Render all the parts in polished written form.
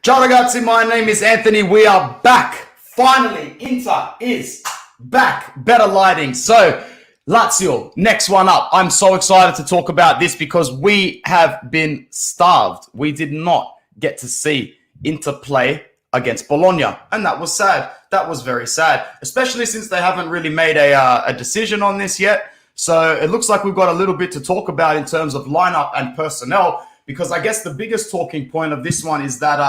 Ciao ragazzi, my name is Anthony. We are back. Finally, Inter is back. Better lighting. So, Lazio, next one up. I'm so excited to talk about this because we have been starved. We did not get to see Inter play against Bologna, and that was sad. That was very sad, especially since they haven't really made a decision on this yet. So it looks like we've got a little bit to talk about in terms of lineup and personnel, because I guess the biggest talking point of this one is that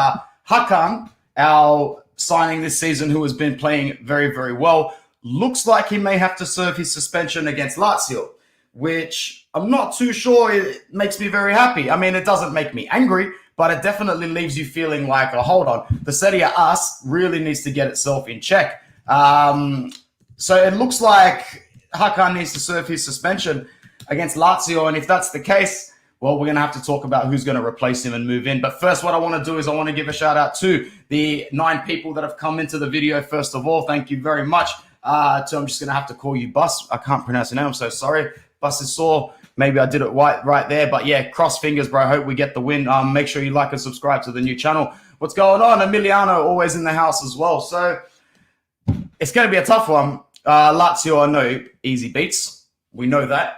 Hakan, our signing this season, who has been playing very, very well, looks like he may have to serve his suspension against Lazio, which I'm not too sure it makes me very happy. I mean, it doesn't make me angry, but it definitely leaves you feeling like, oh, hold on, the Serie A really needs to get itself in check. So it looks like Hakan needs to serve his suspension against Lazio, and if that's the case, well, we're going to have to talk about who's going to replace him and move in. But first, what I want to do is I want to give a shout out to the 9 people that have come into the video. First of all, thank you very much. I'm just going to have to call you Bus. I can't pronounce your name. I'm so sorry. Bus is sore. Maybe I did it right there. But yeah, cross fingers, bro. I hope we get the win. Make sure you like and subscribe to the new channel. What's going on? Emiliano always in the house as well. So it's going to be a tough one. Lazio are no easy beats. We know that.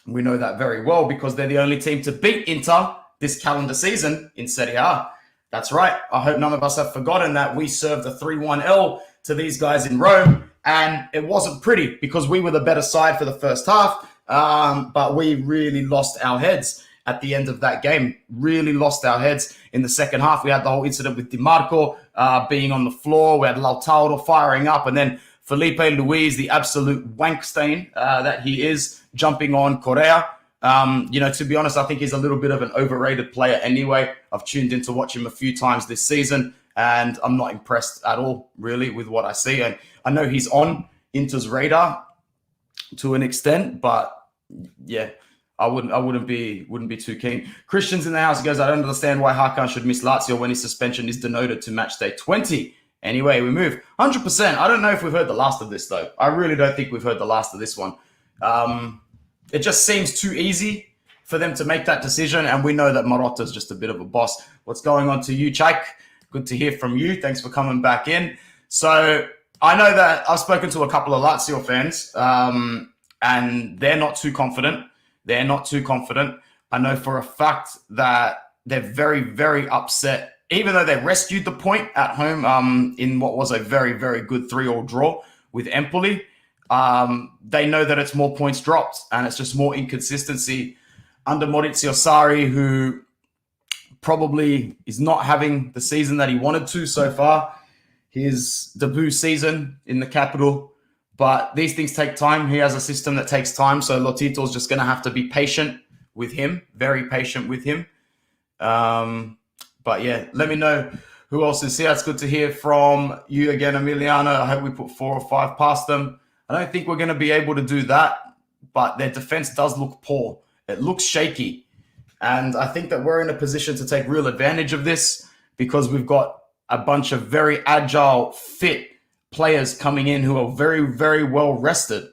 We know that very well because they're the only team to beat Inter this calendar season in Serie A. That's right. I hope none of us have forgotten that we served a 3-1 to these guys in Rome, and it wasn't pretty because we were the better side for the first half, but we really lost our heads at the end of that game. Really lost our heads in the second half. We had the whole incident with Di Marco being on the floor. We had Lautaro firing up, and then Felipe Luis, the absolute wank stain that he is, jumping on Correa. To be honest, I think he's a little bit of an overrated player anyway. I've tuned in to watch him a few times this season, and I'm not impressed at all, really, with what I see. And I know he's on Inter's radar to an extent, but yeah, I wouldn't be too keen. Christian's in the house. He goes, I don't understand why Hakan should miss Lazio when his suspension is denoted to match day 20. Anyway, we move. 100%. I don't know if we've heard the last of this, though. I really don't think we've heard the last of this one. It just seems too easy for them to make that decision, and we know that Marotta's just a bit of a boss. What's going on to you, Chaik? Good to hear from you. Thanks for coming back in. So I know that I've spoken to a couple of Lazio fans, and they're not too confident. I know for a fact that they're very, very upset, even though they rescued the point at home in what was a very, very good 3-3 draw with Empoli. They know that it's more points dropped and it's just more inconsistency under Maurizio Sarri, who probably is not having the season that he wanted to so far, his debut season in the capital. But these things take time. He has a system that takes time. So Lotito's just going to have to be patient with him, very patient with him. But yeah, let me know who else is here. It's good to hear from you again, Emiliano. I hope we put 4 or 5 past them. I don't think we're going to be able to do that, but their defense does look poor. It looks shaky. And I think that we're in a position to take real advantage of this because we've got a bunch of very agile, fit players coming in who are very, very well rested.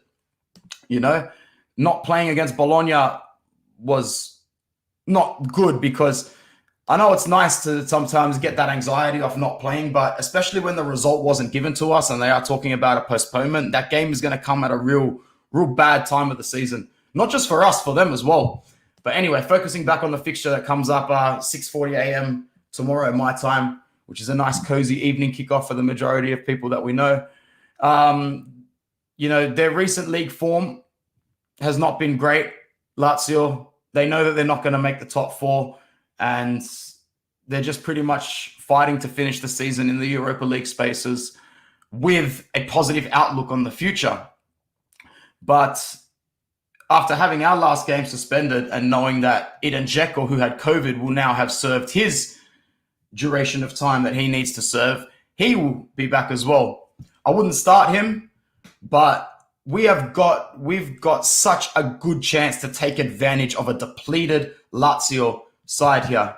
Not playing against Bologna was not good because I know it's nice to sometimes get that anxiety off not playing, but especially when the result wasn't given to us and they are talking about a postponement, that game is going to come at a real bad time of the season. Not just for us, for them as well. But anyway, focusing back on the fixture that comes up 6:40 a.m. tomorrow, my time, which is a nice, cozy evening kickoff for the majority of people that we know. Their recent league form has not been great. Lazio, they know that they're not going to make the top 4. And they're just pretty much fighting to finish the season in the Europa League spaces with a positive outlook on the future. But after having our last game suspended and knowing that Eden Dzeko, who had COVID, will now have served his duration of time that he needs to serve, he will be back as well. I wouldn't start him, but we've got such a good chance to take advantage of a depleted Lazio side here.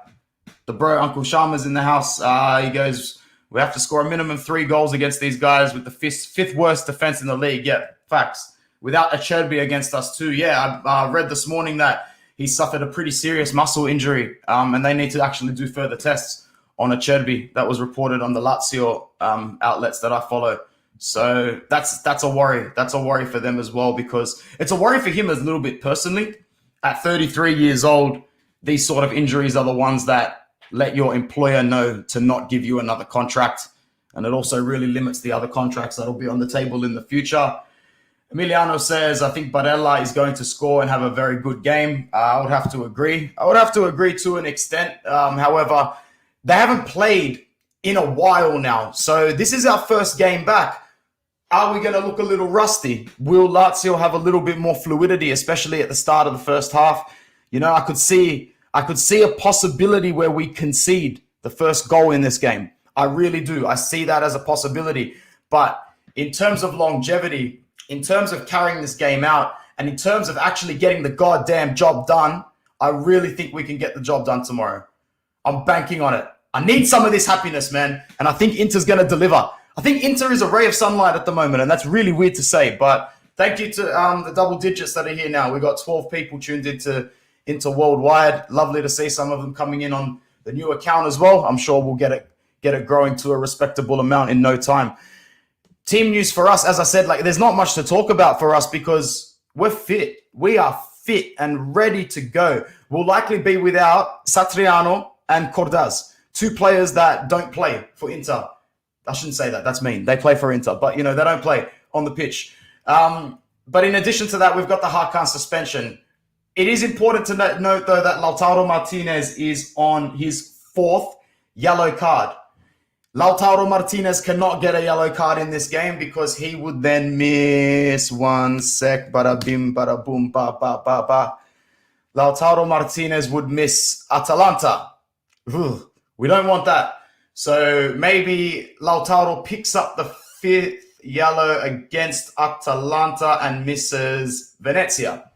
The bro, Uncle Sharma's in the house. He goes, we have to score a minimum 3 goals against these guys with the fifth worst defense in the league. Yeah, facts. Without Acerbi against us too. Yeah, I read this morning that he suffered a pretty serious muscle injury and they need to actually do further tests on Acerbi. That was reported on the Lazio outlets that I follow. So that's a worry. That's a worry for them as well, because it's a worry for him a little bit personally. At 33 years old, these sort of injuries are the ones that let your employer know to not give you another contract. And it also really limits the other contracts that'll be on the table in the future. Emiliano says, I think Barella is going to score and have a very good game. I would have to agree. I would have to agree to an extent. However, they haven't played in a while now. So this is our first game back. Are we going to look a little rusty? Will Lazio have a little bit more fluidity, especially at the start of the first half? You know, I could see a possibility where we concede the first goal in this game. I really do. I see that as a possibility. But in terms of longevity, in terms of carrying this game out, and in terms of actually getting the goddamn job done, I really think we can get the job done tomorrow. I'm banking on it. I need some of this happiness, man. And I think Inter's going to deliver. I think Inter is a ray of sunlight at the moment, and that's really weird to say. But thank you to the double digits that are here now. We've got 12 people tuned into worldwide. Lovely to see some of them coming in on the new account as well. I'm sure we'll get it growing to a respectable amount in no time. Team news for us, as I said, there's not much to talk about for us because we're fit. We are fit and ready to go. We'll likely be without Satriano and Cordaz, two players that don't play for Inter. I shouldn't say that. That's mean. They play for Inter, but, they don't play on the pitch. But in addition to that, we've got the Hakan suspension. It is important to note, though, that Lautaro Martinez is on his 4th yellow card. Lautaro Martinez cannot get a yellow card in this game because he would then miss bada bim, bada boom, ba, ba, ba, ba. Lautaro Martinez would miss Atalanta. We don't want that. So maybe Lautaro picks up the 5th yellow against Atalanta and misses Venezia.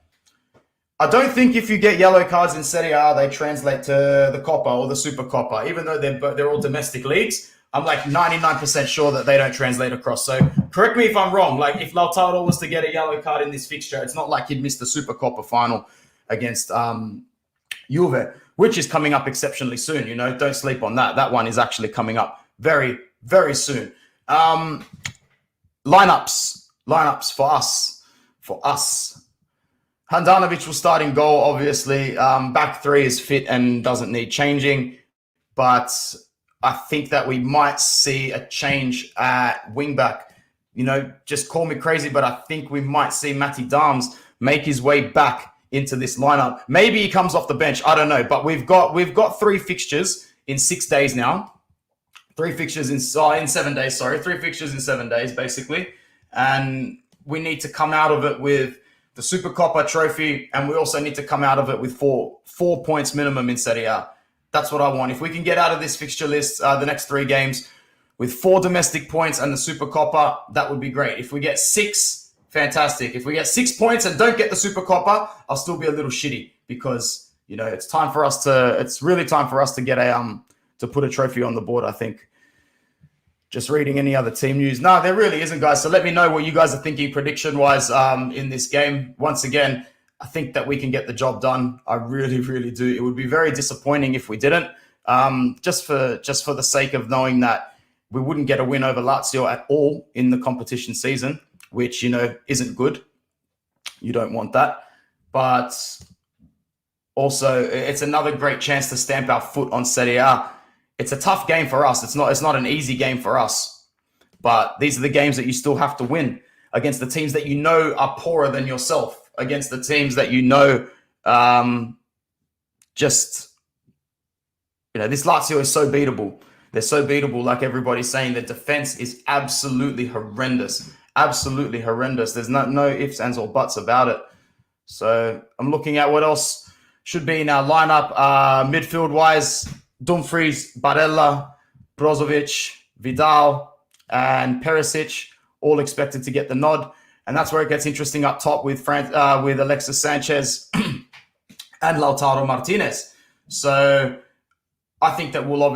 I don't think if you get yellow cards in Serie A, they translate to the Coppa or the Super Coppa, even though they're all domestic leagues. I'm 99% sure that they don't translate across. So correct me if I'm wrong. If Lautaro was to get a yellow card in this fixture, it's not like he'd miss the Super Coppa final against Juve, which is coming up exceptionally soon. Don't sleep on that. That one is actually coming up very, very soon. Lineups for us. Handanovic will start in goal, obviously. Back three is fit and doesn't need changing. But I think that we might see a change at wingback. Just call me crazy, but I think we might see Matty Dams make his way back into this lineup. Maybe he comes off the bench. I don't know. But we've got 3 fixtures in 6 days now. 3 fixtures in 7 days, sorry. 3 fixtures in 7 days, basically. And we need to come out of it with the Super Coppa trophy, and we also need to come out of it with 4 points minimum in Serie A. That's what I want. If we can get out of this fixture list, the next 3 games, with 4 domestic points and the Super Coppa, that would be great. If we get 6, fantastic. If we get 6 points and don't get the Super Coppa, I'll still be a little shitty because, it's really time for us to get to put a trophy on the board, I think. Just reading any other team news. No, there really isn't, guys. So let me know what you guys are thinking prediction-wise in this game. Once again, I think that we can get the job done. I really, really do. It would be very disappointing if we didn't. Just for the sake of knowing that we wouldn't get a win over Lazio at all in the competition season, which, isn't good. You don't want that. But also, it's another great chance to stamp our foot on Serie A. It's a tough game for us. It's not an easy game for us. But these are the games that you still have to win against the teams that are poorer than yourself, against the teams that this Lazio is so beatable. They're so beatable, like everybody's saying. The defense is absolutely horrendous. Absolutely horrendous. There's no ifs, ands, or buts about it. So I'm looking at what else should be in our lineup. Midfield-wise, Dumfries, Barella, Brozovic, Vidal, and Perisic, all expected to get the nod. And that's where it gets interesting up top with Alexis Sanchez and Lautaro Martinez. So I think that we'll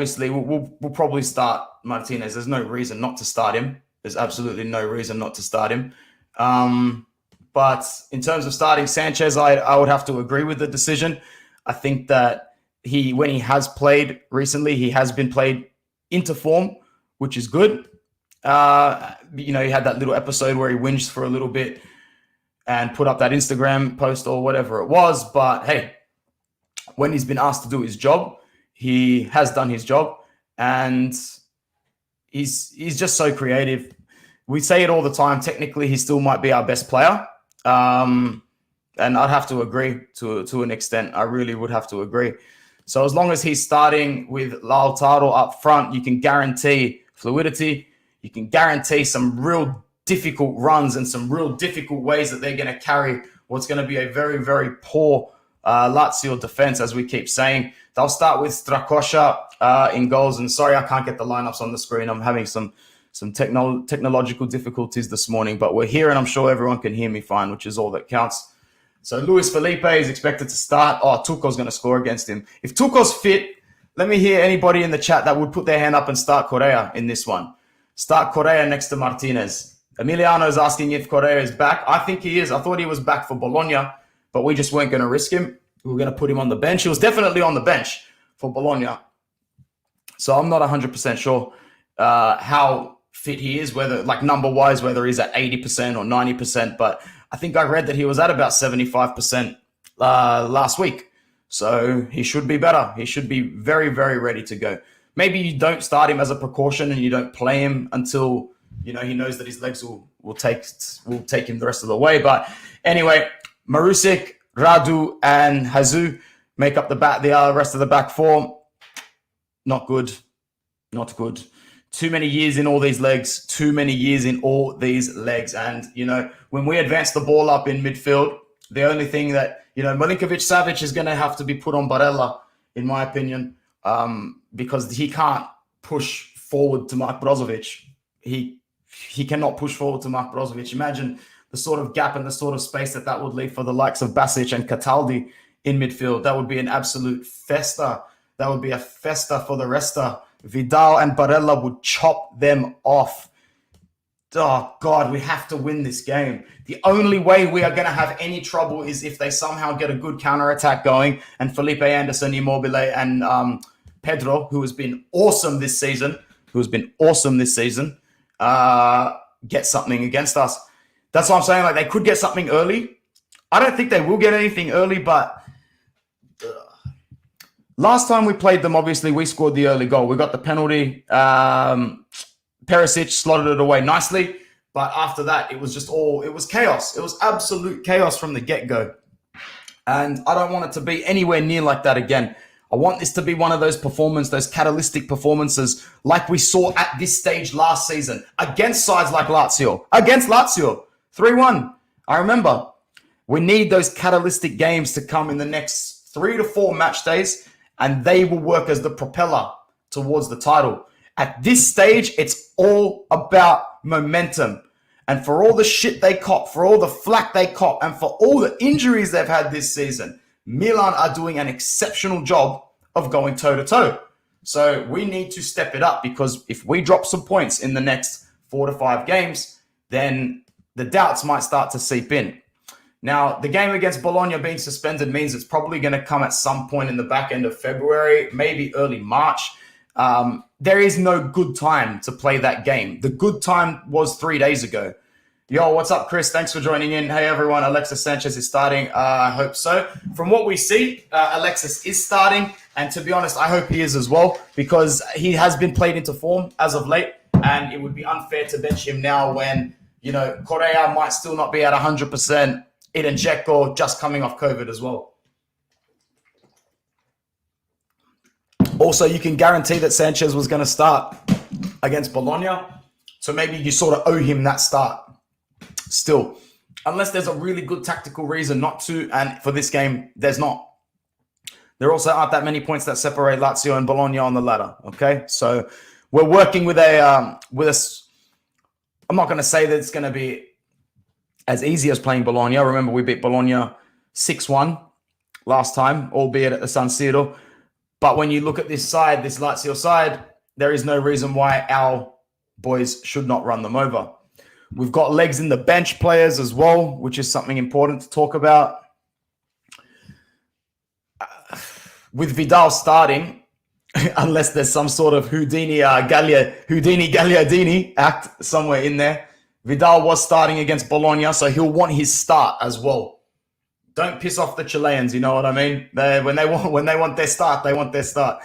probably start Martinez. There's no reason not to start him. There's absolutely no reason not to start him. But in terms of starting Sanchez, I would have to agree with the decision. I think that when he has played recently, he has been played into form, which is good. He had that little episode where he whinged for a little bit and put up that Instagram post or whatever it was. But hey, when he's been asked to do his job, he has done his job, and he's just so creative. We say it all the time. Technically, he still might be our best player. And I'd have to agree to an extent. I really would have to agree. So as long as he's starting with Lautaro up front, you can guarantee fluidity. You can guarantee some real difficult runs and some real difficult ways that they're going to carry what's going to be a very, very poor Lazio defense, as we keep saying. They'll start with Strakosha in goals. And sorry, I can't get the lineups on the screen. I'm having some technological difficulties this morning, but we're here and I'm sure everyone can hear me fine, which is all that counts. So Luis Felipe is expected to start. Oh, Tuco's going to score against him. If Tuco's fit, let me hear anybody in the chat that would put their hand up and start Correa in this one. Start Correa next to Martinez. Emiliano is asking if Correa is back. I think he is. I thought he was back for Bologna, but we just weren't going to risk him. We were going to put him on the bench. He was definitely on the bench for Bologna. So I'm not 100% sure how fit he is, whether like number-wise, whether he's at 80% or 90%, but I think I read that he was at about 75% last week. So he should be better. He should be very, very ready to go. Maybe you don't start him as a precaution and you don't play him until he knows that his legs will take him the rest of the way. But anyway, Marusic, Radu, and Hazu make up the rest of the back four. Not good. Not good. Too many years in all these legs. And, when we advance the ball up in midfield, the only thing that, Milinkovic-Savic is going to have to be put on Barella, in my opinion, because he can't push forward to Mark Brozovic. He cannot push forward to Mark Brozovic. Imagine the sort of gap and the sort of space that would leave for the likes of Basic and Cataldi in midfield. That would be an absolute festa. That would be a festa for the Resta. Vidal and Barella would chop them off. Oh, God, we have to win this game. The only way we are going to have any trouble is if they somehow get a good counter-attack going and Felipe Anderson, Immobile, and Pedro, who has been awesome this season, get something against us. That's what I'm saying. Like, they could get something early. I don't think they will get anything early, but last time we played them, obviously, we scored the early goal. We got the penalty. Perisic slotted it away nicely. But after that, it was chaos. It was absolute chaos from the get-go. And I don't want it to be anywhere near like that again. I want this to be one of those catalytic performances like we saw at this stage last season against sides like Lazio. Against Lazio, 3-1. I remember. We need those catalytic games to come in the next 3 to 4 match days, and they will work as the propeller towards the title. At this stage, it's all about momentum. And for all the shit they cop, for all the flack they cop, and for all the injuries they've had this season, Milan are doing an exceptional job of going toe-to-toe. So we need to step it up, because if we drop some points in the next 4 to 5 games, then the doubts might start to seep in. Now, the game against Bologna being suspended means it's probably going to come at some point in the back end of February, maybe early March. There is no good time to play that game. The good time was 3 days ago. Yo, what's up, Chris? Thanks for joining in. Hey, everyone. Alexis Sanchez is starting. I hope so. From what we see, Alexis is starting. And to be honest, I hope he is as well, because he has been played into form as of late. And it would be unfair to bench him now when, Correa might still not be at 100%. Eden Dzeko just coming off COVID as well. Also, you can guarantee that Sanchez was going to start against Bologna. So maybe you sort of owe him that start still. Unless there's a really good tactical reason not to. And for this game, there's not. There also aren't that many points that separate Lazio and Bologna on the ladder. Okay? So we're working with I'm not going to say that it's going to be as easy as playing Bologna. Remember, we beat Bologna 6-1 last time, albeit at the San Siro. But when you look at this side, this Lazio side, there is no reason why our boys should not run them over. We've got legs in the bench players as well, which is something important to talk about. with Vidal starting, unless there's some sort of Houdini Gagliardini act somewhere in there. Vidal was starting against Bologna, so he'll want his start as well. Don't piss off the Chileans, you know what I mean? When they want their start, they want their start.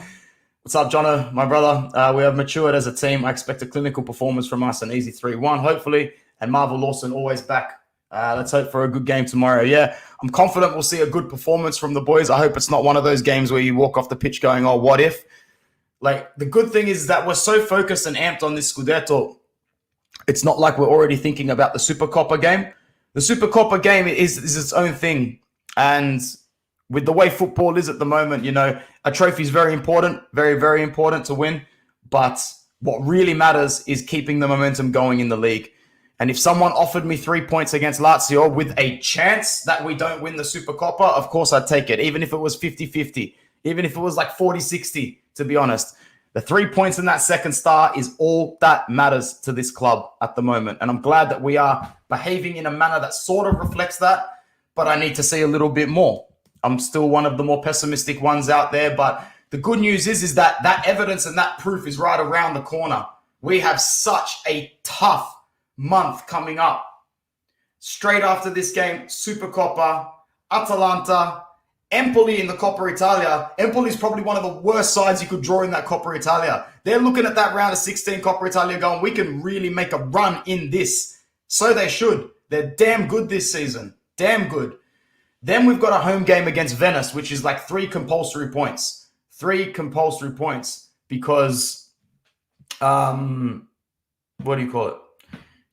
What's up, Jono, my brother? We have matured as a team. I expect a clinical performance from us, an easy 3-1, hopefully. And Marvel Lawson always back. Let's hope for a good game tomorrow. Yeah, I'm confident we'll see a good performance from the boys. I hope it's not one of those games where you walk off the pitch going, oh, what if? Like, the good thing is that we're so focused and amped on this Scudetto. It's not like we're already thinking about the Supercoppa game. The Supercoppa game is its own thing. And with the way football is at the moment, you know, a trophy is very important, very, very important to win. But what really matters is keeping the momentum going in the league. And if someone offered me 3 points against Lazio with a chance that we don't win the Supercoppa, of course I'd take it, even if it was 50-50, even if it was like 40-60, to be honest. The 3 points in that second star is all that matters to this club at the moment. And I'm glad that we are behaving in a manner that sort of reflects that, but I need to see a little bit more. I'm still one of the more pessimistic ones out there, but the good news is that that evidence and that proof is right around the corner. We have such a tough month coming up. Straight after this game, Supercoppa, Atalanta, Empoli in the Coppa Italia. Empoli is probably one of the worst sides you could draw in that Coppa Italia. They're looking at that round of 16 Coppa Italia going, we can really make a run in this. So they should. They're damn good this season. Damn good. Then we've got a home game against Venice, which is like 3 compulsory points. 3 compulsory points because, what do you call it?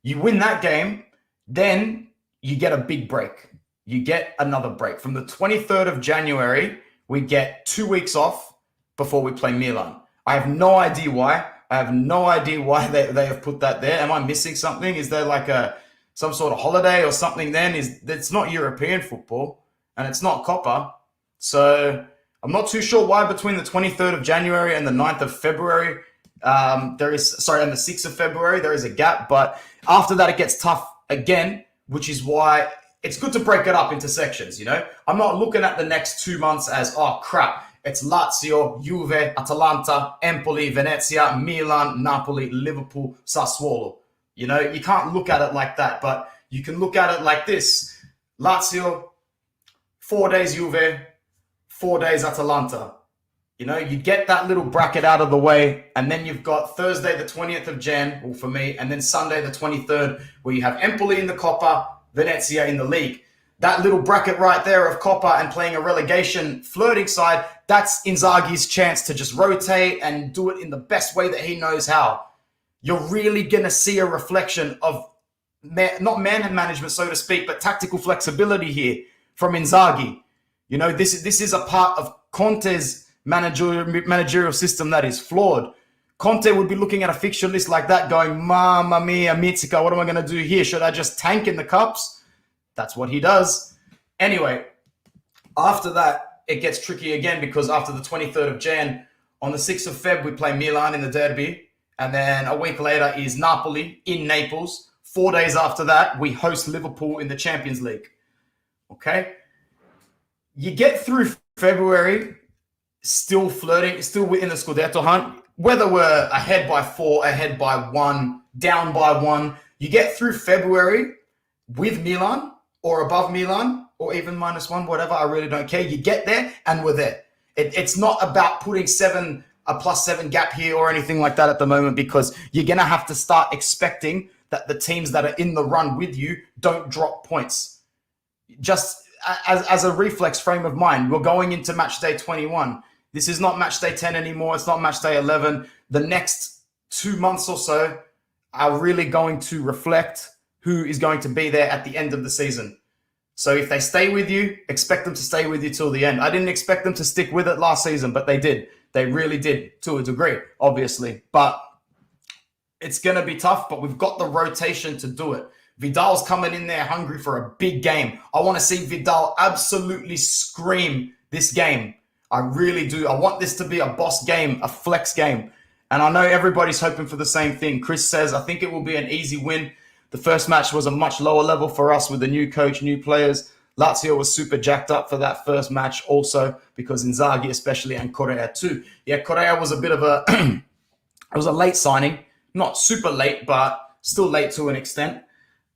You win that game, then you get a big break. You get another break. From the 23rd of January, we get 2 weeks off before we play Milan. I have no idea why. I have no idea why they have put that there. Am I missing something? Is there like some sort of holiday or something then? It's not European football and it's not Coppa. So I'm not too sure why between the 23rd of January and the 9th of February, and the 6th of February, there is a gap. But after that, it gets tough again, which is why it's good to break it up into sections, you know? I'm not looking at the next 2 months as, oh, crap. It's Lazio, Juve, Atalanta, Empoli, Venezia, Milan, Napoli, Liverpool, Sassuolo. You know, you can't look at it like that, but you can look at it like this. Lazio, 4 days Juve, 4 days Atalanta. You know, you get that little bracket out of the way, and then you've got Thursday, the 20th of Jan, well, for me, and then Sunday, the 23rd, where you have Empoli in the Coppa, Venezia in the league. That little bracket right there of Coppa and playing a relegation flirting side, that's Inzaghi's chance to just rotate and do it in the best way that he knows how. You're really going to see a reflection of, not man management, so to speak, but tactical flexibility here from Inzaghi. You know, this is a part of Conte's managerial system that is flawed. Conte would be looking at a fixture list like that going, Mamma mia, Mitsuka, what am I going to do here? Should I just tank in the cups? That's what he does. Anyway, after that, it gets tricky again because after the 23rd of Jan, on the 6th of Feb, we play Milan in the derby. And then a week later is Napoli in Naples. 4 days after that, we host Liverpool in the Champions League. Okay? You get through February, still flirting, still within the Scudetto hunt. Whether we're ahead by 4, ahead by 1, down by 1, you get through February with Milan or above Milan or even -1, whatever. I really don't care. You get there and we're there. It's not about putting a +7 gap here or anything like that at the moment because you're going to have to start expecting that the teams that are in the run with you don't drop points. Just as a reflex frame of mind, we're going into match day 21. This is not match day 10 anymore. It's not match day 11. The next 2 months or so are really going to reflect who is going to be there at the end of the season. So if they stay with you, expect them to stay with you till the end. I didn't expect them to stick with it last season, but they did. They really did to a degree, obviously. But it's going to be tough, but we've got the rotation to do it. Vidal's coming in there hungry for a big game. I want to see Vidal absolutely scream this game. I really do. I want this to be a boss game, a flex game. And I know everybody's hoping for the same thing. Chris says, I think it will be an easy win. The first match was a much lower level for us with the new coach, new players. Lazio was super jacked up for that first match also because Inzaghi especially and Correa too. Yeah, Correa was a bit of a it was a late signing, not super late, but still late to an extent.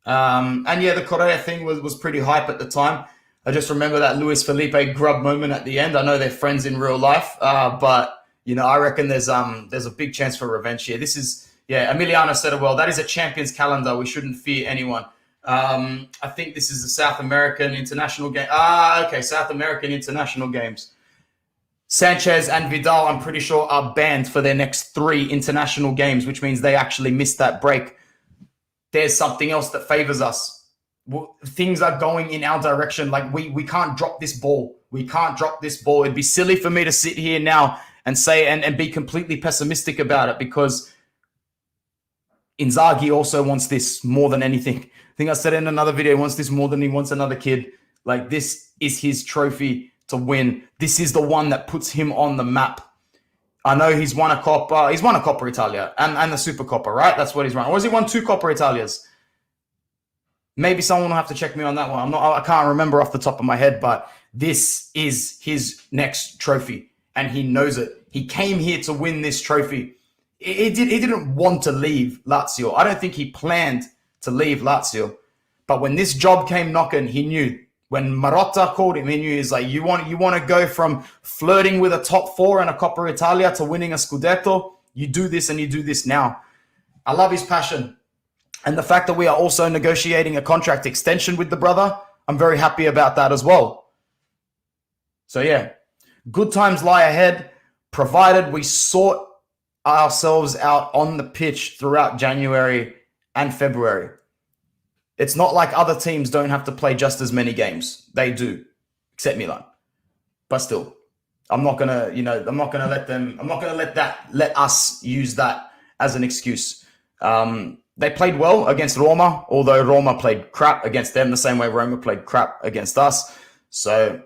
And yeah, the Correa thing was pretty hype at the time. I just remember that Luis Felipe grub moment at the end. I know they're friends in real life, but I reckon there's a big chance for revenge here. This is Emiliano said it well. That is a champions calendar. We shouldn't fear anyone. I think this is the South American international game. Okay, South American international games. Sanchez and Vidal, I'm pretty sure, are banned for their next 3 international games, which means they actually missed that break. There's something else that favors us. Things are going in our direction. Like we can't drop this ball. We can't drop this ball. It'd be silly for me to sit here now and say and be completely pessimistic about it because Inzaghi also wants this more than anything. I think I said in another video, he wants this more than he wants another kid. Like this is his trophy to win. This is the one that puts him on the map. I know he's won a Coppa. He's won a Coppa Italia and the Super Coppa, right? That's what he's won. Or has he won 2 Coppa Italias? Maybe someone will have to check me on that one. I can't remember off the top of my head, but this is his next trophy, and he knows it. He came here to win this trophy. He didn't want to leave Lazio. I don't think he planned to leave Lazio. But when this job came knocking, he knew. When Marotta called him, he knew he's like, you want to go from flirting with a top 4 in a Coppa Italia to winning a Scudetto? You do this and you do this now. I love his passion. And the fact that we are also negotiating a contract extension with the brother, I'm very happy about that as well. So yeah, good times lie ahead, provided we sort ourselves out on the pitch throughout January and February. It's not like other teams don't have to play just as many games. They do, except Milan. But still, I'm not gonna let us use that as an excuse. They played well against Roma, although Roma played crap against them the same way Roma played crap against us. So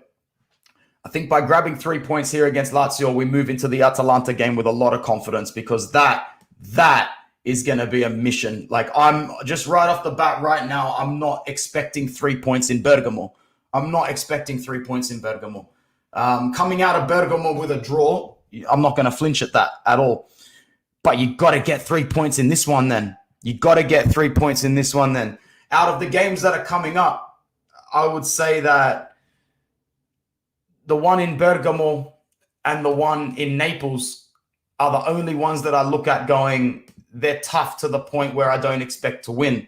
I think by grabbing 3 points here against Lazio, we move into the Atalanta game with a lot of confidence because that is going to be a mission. Like I'm just right off the bat right now, I'm not expecting 3 points in Bergamo. Coming out of Bergamo with a draw, I'm not going to flinch at that at all. But you got to get 3 points in this one then. Out of the games that are coming up, I would say that the one in Bergamo and the one in Naples are the only ones that I look at going, they're tough to the point where I don't expect to win.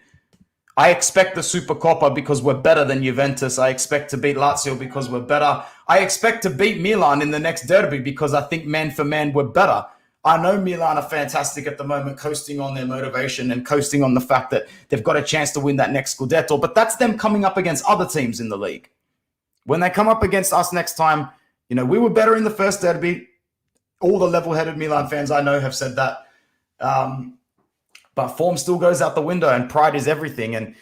I expect the Super Coppa because we're better than Juventus. I expect to beat Lazio because we're better. I expect to beat Milan in the next derby because I think man for man we're better. I know Milan are fantastic at the moment, coasting on their motivation and coasting on the fact that they've got a chance to win that next Scudetto, but that's them coming up against other teams in the league. When they come up against us next time, we were better in the first derby. All the level-headed Milan fans I know have said that. But form still goes out the window and pride is everything. And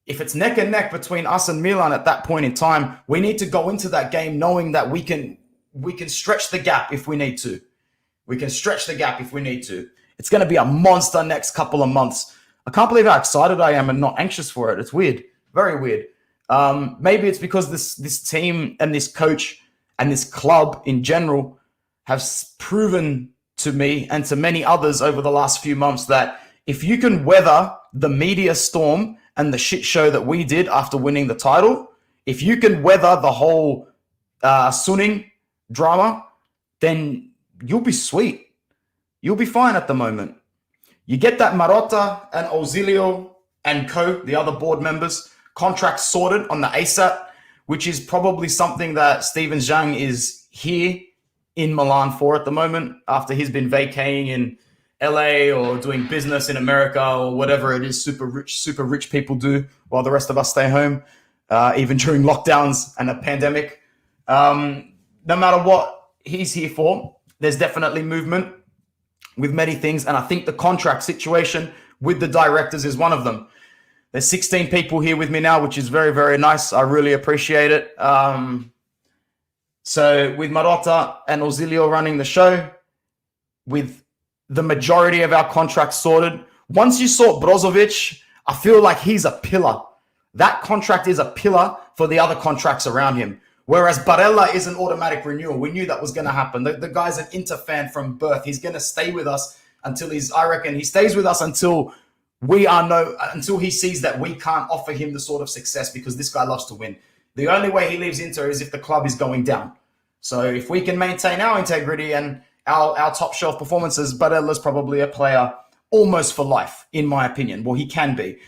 if it's neck and neck between us and Milan at that point in time, we need to go into that game knowing that we can stretch the gap if we need to. It's going to be a monster next couple of months. I can't believe how excited I am and not anxious for it. It's weird. Very weird. Maybe it's because this team and this coach and this club in general have proven to me and to many others over the last few months that if you can weather the media storm and the shit show that we did after winning the title, if you can weather the whole Suning drama, then you'll be sweet. You'll be fine at the moment. You get that Marotta and Ausilio and the other board members, contracts sorted on the ASAP, which is probably something that Steven Zhang is here in Milan for at the moment after he's been vacating in LA or doing business in America or whatever it is super rich people do while the rest of us stay home, even during lockdowns and a pandemic. No matter what he's here for, there's definitely movement with many things. And I think the contract situation with the directors is one of them. There's 16 people here with me now, which is very, very nice. I really appreciate it. So with Marotta and Ausilio running the show, with the majority of our contracts sorted, once you sort Brozovic, I feel like he's a pillar. That contract is a pillar for the other contracts around him. Whereas Barella is an automatic renewal. We knew that was going to happen. The guy's an Inter fan from birth. He's going to stay with us until I reckon he stays with us until until he sees that we can't offer him the sort of success, because this guy loves to win. The only way he leaves Inter is if the club is going down. So if we can maintain our integrity and our top shelf performances, Barella's probably a player almost for life, in my opinion. Well, he can be.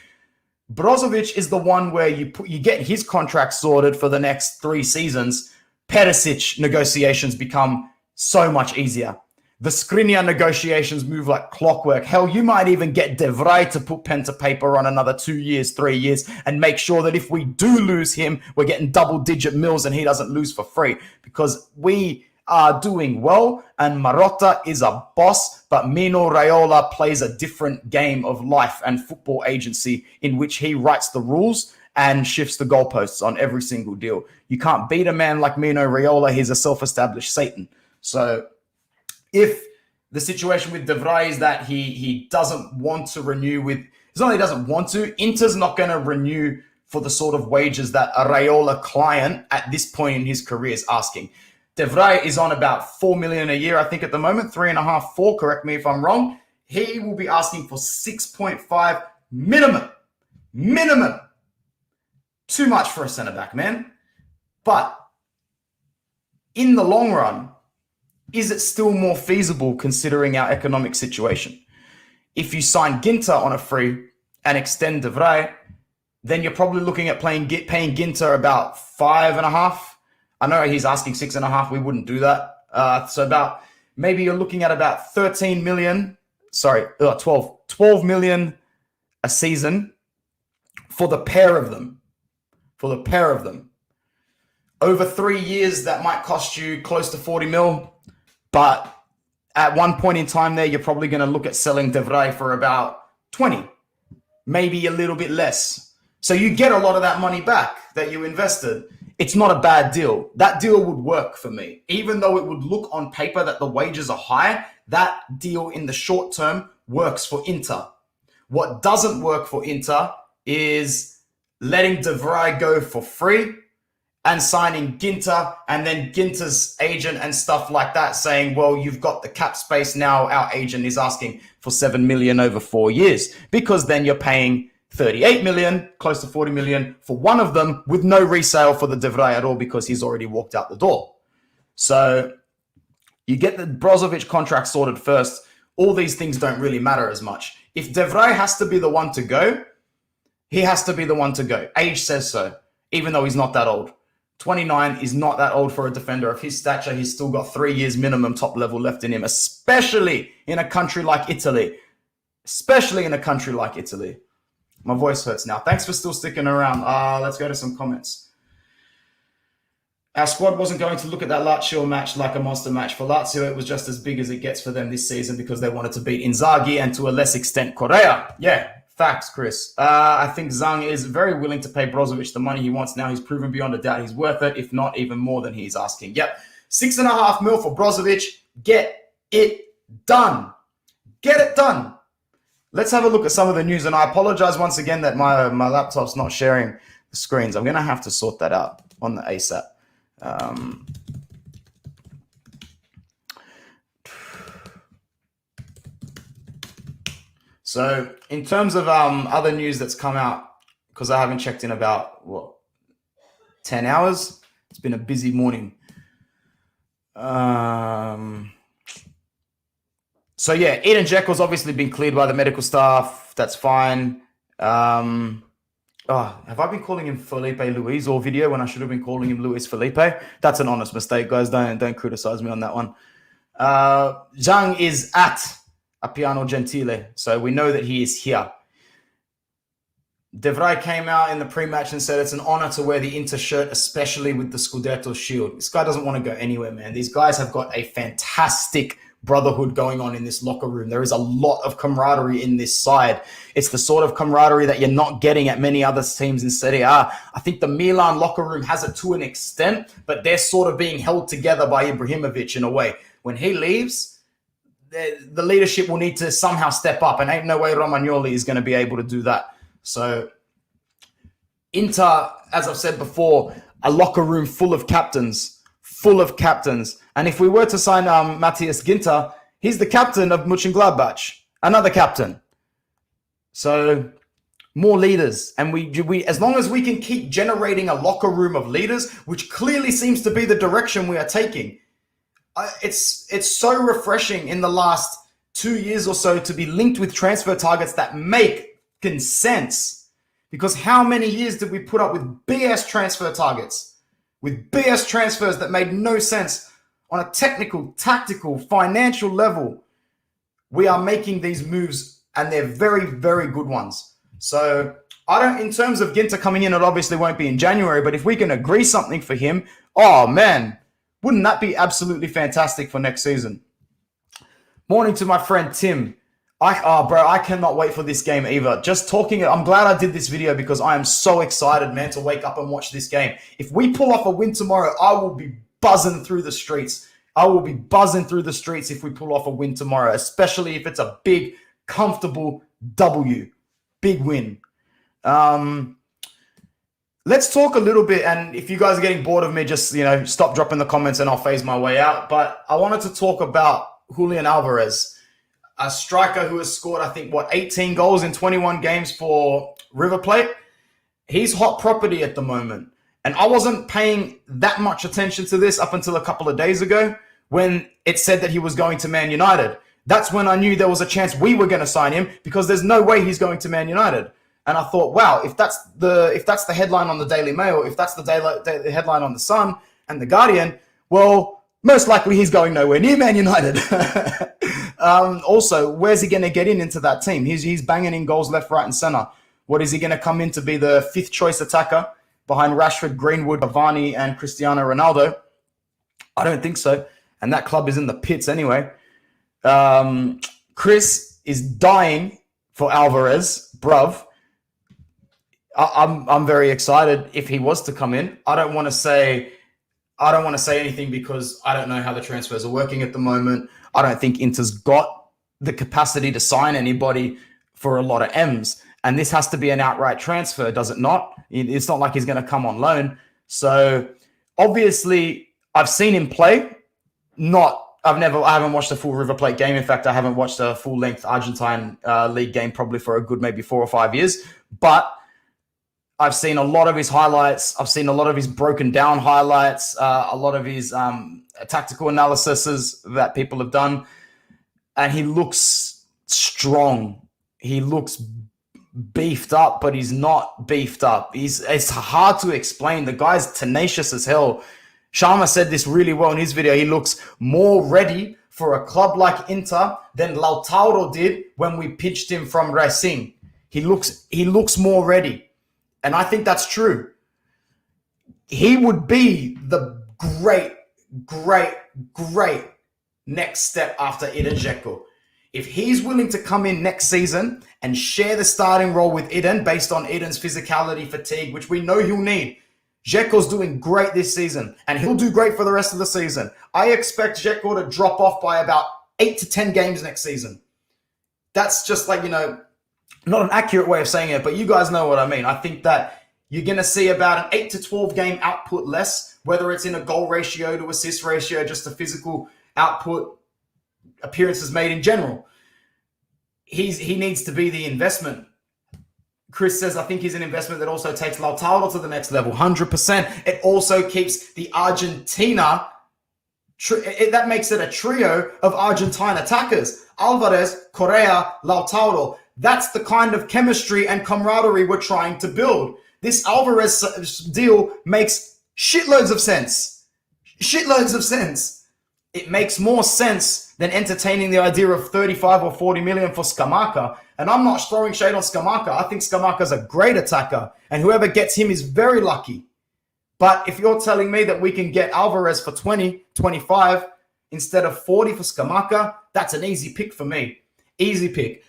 Brozovic is the one where you get his contract sorted for the next 3 seasons. Perisic negotiations become so much easier. The Skriniar negotiations move like clockwork. Hell, you might even get De Vrij to put pen to paper on another 2 years, 3 years, and make sure that if we do lose him, we're getting double-digit mils and he doesn't lose for free, because we are doing well and Marotta is a boss, but Mino Raiola plays a different game of life and football agency in which he writes the rules and shifts the goalposts on every single deal. You can't beat a man like Mino Raiola. He's a self-established Satan. So if the situation with De Vrij is that he doesn't want to renew with, it's not that he doesn't want to, Inter's not going to renew for the sort of wages that a Raiola client at this point in his career is asking. De Vrij is on about 4 million a year, I think at the moment, 3.5, 4, correct me if I'm wrong. He will be asking for 6.5 minimum. Minimum. Too much for a centre-back, man. But in the long run, is it still more feasible considering our economic situation? If you sign Ginter on a free and extend De Vrij, then you're probably looking at paying Ginter about 5.5. I know he's asking 6.5. We wouldn't do that. So maybe you're looking at about 12 million a season for the pair of them. Over 3 years, that might cost you close to 40 mil. But at one point in time there, you're probably going to look at selling De Vrij for about 20, maybe a little bit less. So you get a lot of that money back that you invested. It's not a bad deal. That deal would work for me. Even though it would look on paper that the wages are high, that deal in the short term works for Inter. What doesn't work for Inter is letting De Vrij go for free and signing Ginter, and then Ginter's agent and stuff like that saying, well, you've got the cap space now. Our agent is asking for 7 million over 4 years, because then you're paying 38 million, close to 40 million for one of them with no resale for the De Vrij at all, because he's already walked out the door. So you get the Brozovic contract sorted first. All these things don't really matter as much. If De Vrij has to be the one to go, he has to be the one to go. Age says so, even though he's not that old. 29 is not that old for a defender of his stature. He's still got 3 years minimum top level left in him, especially in a country like Italy. My voice hurts now. Thanks for still sticking around. Let's go to some comments. Our squad wasn't going to look at that Lazio match like a monster match. For Lazio, it was just as big as it gets for them this season, because they wanted to beat Inzaghi and to a less extent Correa. Yeah. Facts, Chris. I think Zhang is very willing to pay Brozovic the money he wants now. He's proven beyond a doubt he's worth it, if not even more than he's asking. Yep. 6.5 mil for Brozovic. Get it done. Get it done. Let's have a look at some of the news. And I apologize once again that my laptop's not sharing the screens. I'm going to have to sort that out on the ASAP. So in terms of other news that's come out, because I haven't checked in about, 10 hours? It's been a busy morning. So yeah, Eden Dzeko's obviously been cleared by the medical staff. That's fine. Have I been calling him Felipe Luis all video when I should have been calling him Luis Felipe? That's an honest mistake, guys. Don't criticize me on that one. Zhang is at Appiano Gentile, so we know that he is here. De Vrij came out in the pre-match and said it's an honor to wear the Inter shirt, especially with the Scudetto shield. This guy doesn't want to go anywhere, man. These guys have got a fantastic brotherhood going on in this locker room. There is a lot of camaraderie in this side. It's the sort of camaraderie that you're not getting at many other teams in Serie A. I think the Milan locker room has it to an extent, but they're sort of being held together by Ibrahimovic in a way. When he leaves, the leadership will need to somehow step up, and ain't no way Romagnoli is going to be able to do that. So Inter, as I've said before, a locker room full of captains. And if we were to sign Matthias Ginter, he's the captain of Mönchengladbach, another captain. So more leaders. And we as long as we can keep generating a locker room of leaders, which clearly seems to be the direction we are taking, it's so refreshing in the last 2 years or so to be linked with transfer targets that make sense. Because how many years did we put up with BS transfer targets? With BS transfers that made no sense on a technical, tactical, financial level. We are making these moves and they're very, very good ones. So in terms of Ginter coming in, it obviously won't be in January, but if we can agree something for him, oh man, wouldn't that be absolutely fantastic for next season? Morning to my friend Tim. I cannot wait for this game either. Just talking, I'm glad I did this video because I am so excited, man, to wake up and watch this game. If we pull off a win tomorrow, I will be buzzing through the streets. If we pull off a win tomorrow, especially if it's a big, comfortable W. Big win. Let's talk a little bit, and if you guys are getting bored of me, just, stop dropping the comments and I'll phase my way out. But I wanted to talk about Julian Alvarez, a striker who has scored, 18 goals in 21 games for River Plate. He's hot property at the moment. And I wasn't paying that much attention to this up until a couple of days ago when it said that he was going to Man United. That's when I knew there was a chance we were going to sign him, because there's no way he's going to Man United. And I thought, wow, if that's the headline on the Daily Mail, if that's the headline on the Sun and the Guardian, well, most likely he's going nowhere near Man United. Also, where's he going to get into that team? He's banging in goals left, right, and center. What, is he going to come in to be the fifth choice attacker behind Rashford, Greenwood, Cavani, and Cristiano Ronaldo? I don't think so. And that club is in the pits anyway. Chris is dying for Alvarez, bruv. I'm very excited if he was to come in. I don't want to say anything because I don't know how the transfers are working at the moment. I don't think Inter's got the capacity to sign anybody for a lot of M's. And this has to be an outright transfer, does it not? It's not like he's going to come on loan. So obviously I've seen him play. I haven't watched a full River Plate game. In fact, I haven't watched a full-length Argentine league game probably for a good maybe 4 or 5 years. But I've seen a lot of his highlights. I've seen a lot of his broken down highlights, a lot of his tactical analyses that people have done. And he looks strong. He looks beefed up, but he's not beefed up. It's hard to explain. The guy's tenacious as hell. Sharma said this really well in his video. He looks more ready for a club like Inter than Lautaro did when we pitched him from Racing. He looks more ready. And I think that's true. He would be the great next step after Eden Dzeko. If he's willing to come in next season and share the starting role with Eden based on Eden's physicality, fatigue, which we know he'll need. Dzeko's doing great this season, and he'll do great for the rest of the season. I expect Dzeko to drop off by about 8 to 10 games next season. That's just not an accurate way of saying it, but you guys know what I mean. I think that you're going to see about an 8 to 12 game output less, whether it's in a goal ratio to assist ratio, just a physical output, appearances made in general. He needs to be the investment. Chris says, I think he's an investment that also takes Lautaro to the next level, 100%. It also keeps the Argentina, that makes it a trio of Argentine attackers. Alvarez, Correa, Lautaro. That's the kind of chemistry and camaraderie we're trying to build. This Alvarez deal makes shitloads of sense. It makes more sense than entertaining the idea of 35 or 40 million for Scamacca. And I'm not throwing shade on Scamacca. I think Scamacca's a great attacker, and whoever gets him is very lucky. But if you're telling me that we can get Alvarez for 20, 25 instead of 40 for Scamacca, that's an easy pick for me. Easy pick.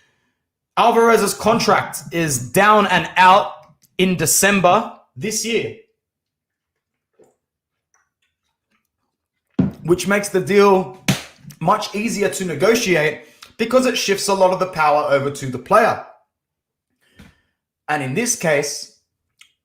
Alvarez's contract is down and out in December this year, which makes the deal much easier to negotiate because it shifts a lot of the power over to the player. And in this case,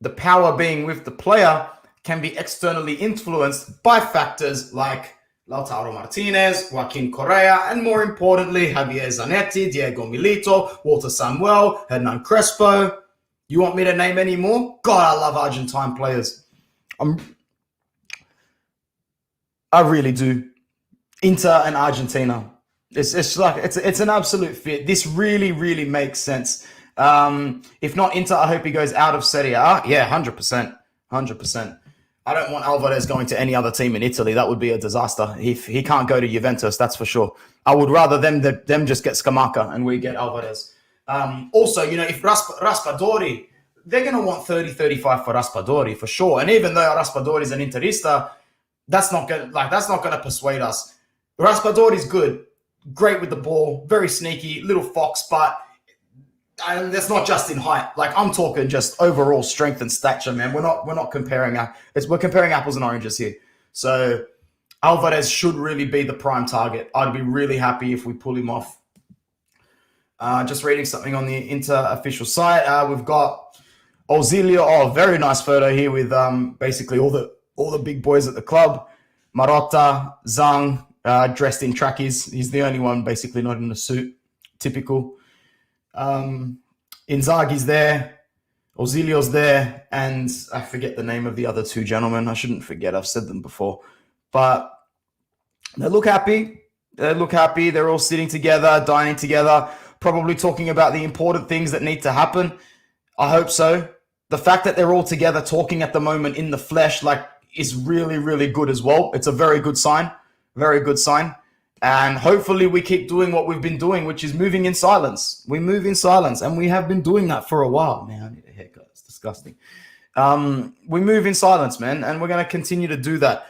the power being with the player can be externally influenced by factors like Lautaro Martinez, Joaquin Correa, and more importantly, Javier Zanetti, Diego Milito, Walter Samuel, Hernan Crespo. You want me to name any more? God, I love Argentine players. I really do. Inter and Argentina. It's an absolute fit. This really makes sense. If not Inter, I hope he goes out of Serie A. Yeah, 100%. I don't want Alvarez going to any other team in Italy. That would be a disaster. If he can't go to Juventus, that's for sure. I would rather them just get Scamacca and we get Alvarez. Also, if Raspadori, they're going to want 30-35 for Raspadori for sure. And even though Raspadori is an Interista, that's not going to persuade us. Raspadori's good, great with the ball, very sneaky, little fox, but that's not just in height. Like, I'm talking just overall strength and stature, man. We're not comparing we're comparing apples and oranges here. So Alvarez should really be the prime target. I'd be really happy if we pull him off. Just reading something on the Inter official site. We've got Auxilio. Oh, very nice photo here with basically all the big boys at the club. Marotta, Zhang, dressed in trackies. He's the only one basically not in a suit. Typical. Inzaghi's there, Auxilio's there, and I forget the name of the other two gentlemen. I shouldn't forget. I've said them before. But they look happy. They're all sitting together, dining together, probably talking about the important things that need to happen. I hope so. The fact that they're all together talking at the moment in the flesh, is really good as well. It's a very good sign. Very good sign. And hopefully we keep doing what we've been doing, which is moving in silence. We move in silence, and we have been doing that for a while. Man, I need a haircut. It's disgusting. We move in silence, man, and we're going to continue to do that.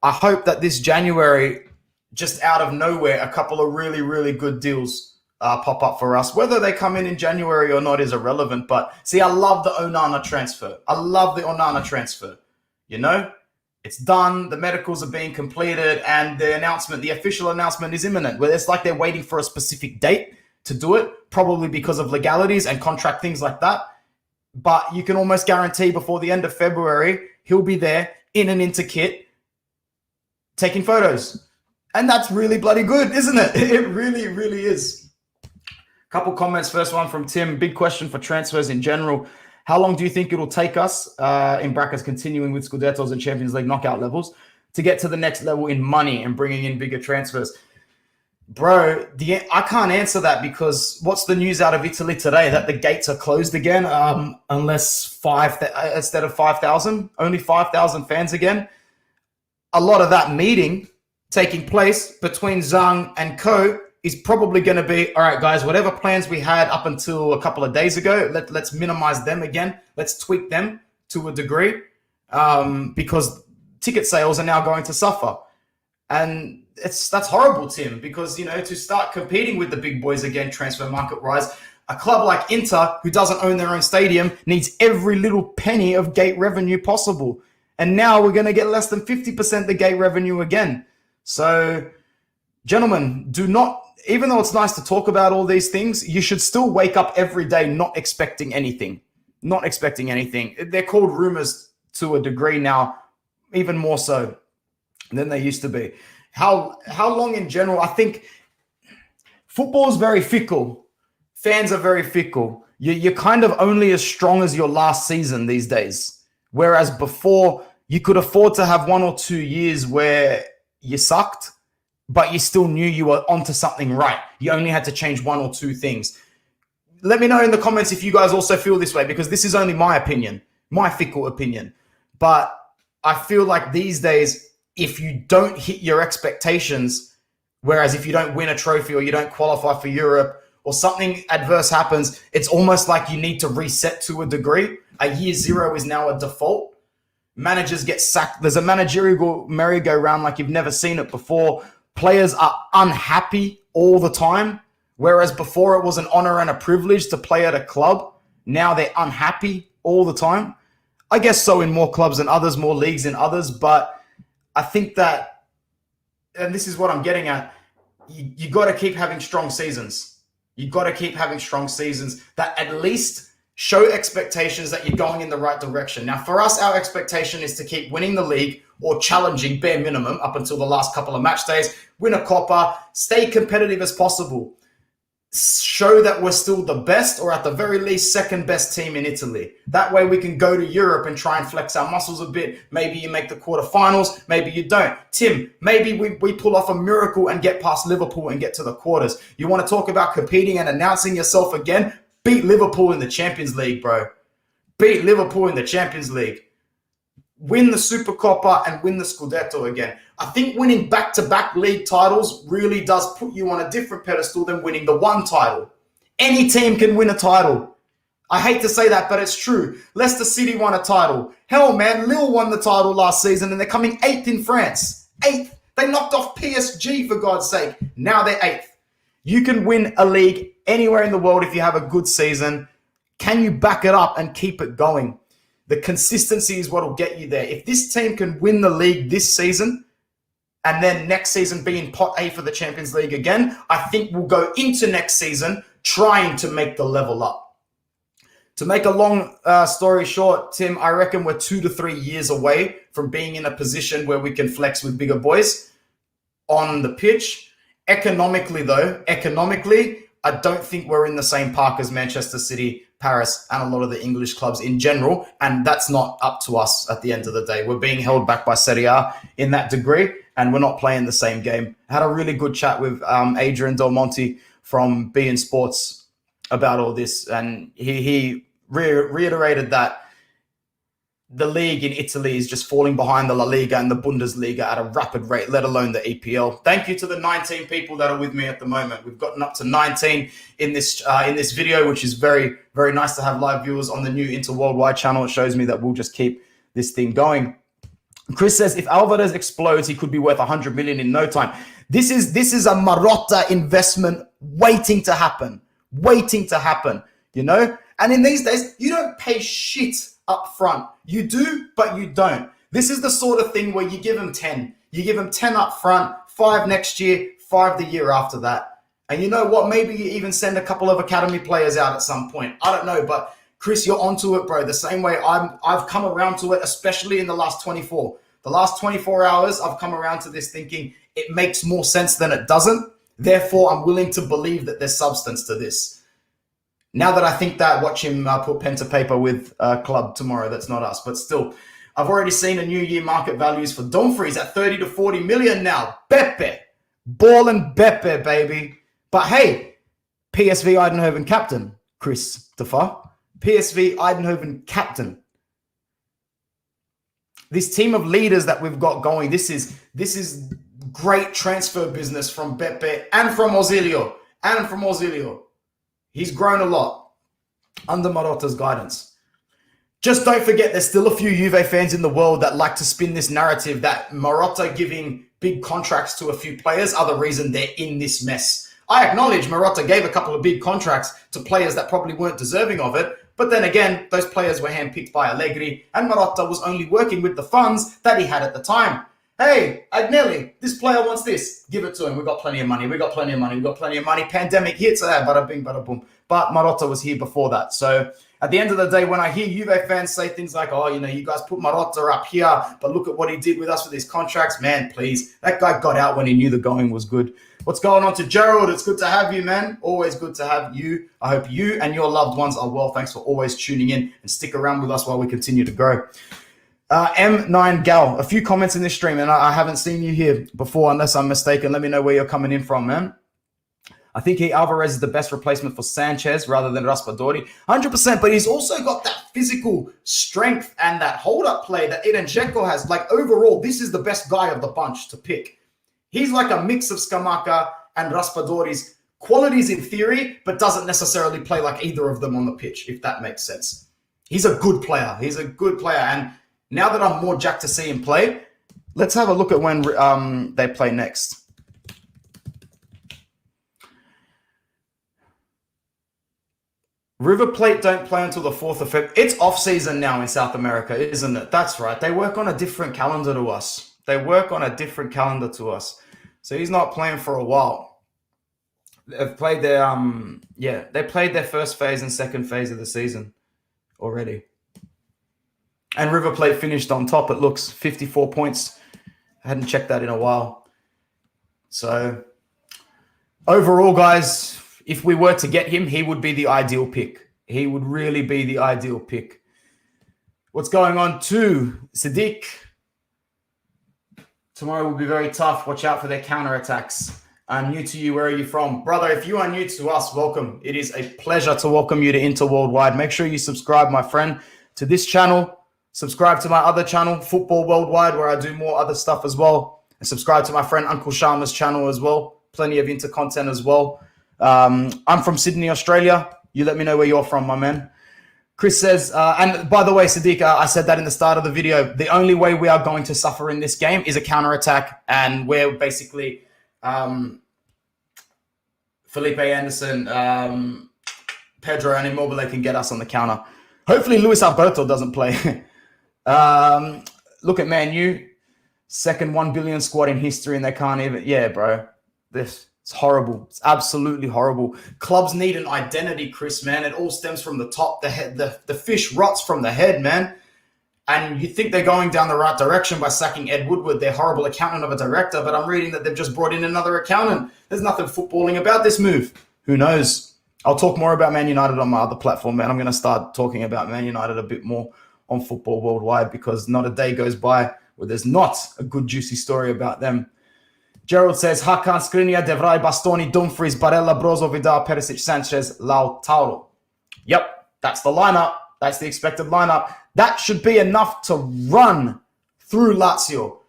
I hope that this January, just out of nowhere, a couple of really good deals pop up for us. Whether they come in January or not is irrelevant. But see, I love the Onana transfer. It's done. The medicals are being completed, and the official announcement is imminent. Where it's like they're waiting for a specific date to do it, probably because of legalities and contract things like that. But you can almost guarantee before the end of February, he'll be there in an Inter kit, taking photos. And that's really bloody good, isn't it? It really is. Couple comments. First one from Tim. Big question for transfers in general. How long do you think it'll take us, in brackets, continuing with Scudettos and Champions League knockout levels, to get to the next level in money and bringing in bigger transfers? Bro, I can't answer that, because what's the news out of Italy today? That the gates are closed again, unless instead of 5,000, only 5,000 fans again. A lot of that meeting taking place between Zhang and Co is probably going to be, all right, guys, whatever plans we had up until a couple of days ago, let's minimize them again. Let's tweak them to a degree, because ticket sales are now going to suffer. And that's horrible, Tim, because, to start competing with the big boys again, transfer market-wise, a club like Inter, who doesn't own their own stadium, needs every little penny of gate revenue possible. And now we're going to get less than 50% the gate revenue again. So, gentlemen, even though it's nice to talk about all these things, you should still wake up every day not expecting anything. They're called rumors to a degree now, even more so than they used to be. How long in general? I think football is very fickle. Fans are very fickle. You're kind of only as strong as your last season these days. Whereas before, you could afford to have 1 or 2 years where you sucked, but you still knew you were onto something right. You only had to change 1 or 2 things. Let me know in the comments if you guys also feel this way, because this is only my opinion, my fickle opinion. But I feel like these days, if you don't hit your expectations, whereas if you don't win a trophy or you don't qualify for Europe or something adverse happens, it's almost like you need to reset to a degree. A year 0 is now a default. Managers get sacked. There's a managerial merry-go-round like you've never seen it before. Players are unhappy all the time, whereas before it was an honor and a privilege to play at a club. Now they're unhappy all the time. I guess so in more clubs than others, more leagues than others, but I think that, and this is what I'm getting at, you got to keep having strong seasons. You got to keep having strong seasons that at least show expectations that you're going in the right direction. Now, for us, our expectation is to keep winning the league or challenging bare minimum up until the last couple of match days, win a Coppa, stay competitive as possible, show that we're still the best or at the very least second best team in Italy. That way we can go to Europe and try and flex our muscles a bit. Maybe you make the quarterfinals, maybe you don't. Tim, maybe we pull off a miracle and get past Liverpool and get to the quarters. You want to talk about competing and announcing yourself again? Beat Liverpool in the Champions League, bro. Beat Liverpool in the Champions League. Win the Supercoppa and win the Scudetto again. I think winning back-to-back league titles really does put you on a different pedestal than winning the one title. Any team can win a title. I hate to say that, but it's true. Leicester City won a title. Hell, man, Lille won the title last season and they're coming 8th in France. 8th. They knocked off PSG, for God's sake. Now they're 8th. You can win a league anywhere in the world if you have a good season. Can you back it up and keep it going? The consistency is what will get you there. If this team can win the league this season and then next season be in pot A for the Champions League again, I think we'll go into next season trying to make the level up. To make a long story short, Tim, I reckon we're 2 to 3 years away from being in a position where we can flex with bigger boys on the pitch. Economically, I don't think we're in the same park as Manchester City, Paris, and a lot of the English clubs in general. And that's not up to us at the end of the day. We're being held back by Serie A in that degree, and we're not playing the same game. I had a really good chat with Adrian Del Monte from beIN Sports about all this. And he reiterated that the league in Italy is just falling behind the La Liga and the Bundesliga at a rapid rate, let alone the EPL. Thank you to the 19 people that are with me at the moment. We've gotten up to 19 in this video, which is very, very nice to have live viewers on the new Inter Worldwide channel. It shows me that we'll just keep this thing going. Chris says, if Alvarez explodes, he could be worth 100 million in no time. This is a Marotta investment waiting to happen, you know? And in these days, you don't pay shit up front. You do, but you don't. This is the sort of thing where you give them 10. You give them 10 up front, 5 next year, 5 the year after that. And you know what? Maybe you even send a couple of academy players out at some point. I don't know, but Chris, you're onto it, bro. The same way I've come around to it, especially in the last 24. The last 24 hours, I've come around to this thinking it makes more sense than it doesn't. Therefore, I'm willing to believe that there's substance to this. Now that I think that, watch him put pen to paper with a club tomorrow. That's not us, but still. I've already seen a new year market values for Dumfries at 30 to 40 million now. Beppe. Ballin' Beppe, baby. But hey, PSV Eindhoven captain, Christopher. PSV Eindhoven captain. This team of leaders that we've got going, this is great transfer business from Beppe and from Ozilio. He's grown a lot under Marotta's guidance. Just don't forget, there's still a few Juve fans in the world that like to spin this narrative that Marotta giving big contracts to a few players are the reason they're in this mess. I acknowledge Marotta gave a couple of big contracts to players that probably weren't deserving of it. But then again, those players were handpicked by Allegri, and Marotta was only working with the funds that he had at the time. Hey, Agnelli, this player wants this. Give it to him. We've got plenty of money. Pandemic hits, bada bing, bada boom. But Marotta was here before that. So at the end of the day, when I hear Juve fans say things like, oh, you know, you guys put Marotta up here, but look at what he did with us with his contracts. Man, please. That guy got out when he knew the going was good. What's going on to Gerald? It's good to have you, man. Always good to have you. I hope you and your loved ones are well. Thanks for always tuning in and stick around with us while we continue to grow. M9 Gal, a few comments in this stream, and I haven't seen you here before unless I'm mistaken. Let me know where you're coming in from, man. I think Alvarez is the best replacement for Sanchez rather than Raspadori. 100%, but he's also got that physical strength and that hold-up play that Edin Dzeko has. Like, overall, this is the best guy of the bunch to pick. He's like a mix of Scamacca and Raspadori's qualities in theory, but doesn't necessarily play like either of them on the pitch, if that makes sense. He's a good player. And now that I'm more jacked to see him play, let's have a look at when they play next. River Plate don't play until the 4th of February. It's off-season now in South America, isn't it? That's right. They work on a different calendar to us. So he's not playing for a while. They've played their, they played their first phase and second phase of the season. already. And River Plate finished on top. It looks 54 points. I hadn't checked that in a while. So overall, guys, if we were to get him, he would be the ideal pick. He would really be the ideal pick. What's going on too, Sadiq? Tomorrow will be very tough. Watch out for their counterattacks. I'm new to you. Where are you from? Brother, if you are new to us, welcome. It is a pleasure to welcome you to Inter Worldwide. Make sure you subscribe, my friend, to this channel. Subscribe to my other channel, Football Worldwide, where I do more other stuff as well. And subscribe to my friend Uncle Sharma's channel as well. Plenty of Inter content as well. I'm from Sydney, Australia. You let me know where you're from, my man. Chris says, and by the way, Sadiq, I said that in the start of the video, the only way we are going to suffer in this game is a counterattack, and we're basically Felipe Anderson, Pedro, and Immobile can get us on the counter. Hopefully Luis Alberto doesn't play. Look at Man U, second 1 billion squad in history, and they can't even, yeah, bro, it's horrible. It's absolutely horrible. Clubs need an identity, Chris, man. It all stems from the top. The head, the fish rots from the head, man. And you think they're going down the right direction by sacking Ed Woodward, their horrible accountant of a director, but I'm reading that they've just brought in another accountant. There's nothing footballing about this move. Who knows? I'll talk more about Man United on my other platform, man. I'm going to start talking about Man United a bit more on Football Worldwide because not a day goes by where there's not a good, juicy story about them. Gerald says, Hakan, Skriniar, De Vrij, Bastoni, Dumfries, Barella, Brozo, Vidal, Perisic, Sanchez, Lautaro. Yep, that's the lineup. That's the expected lineup. That should be enough to run through Lazio.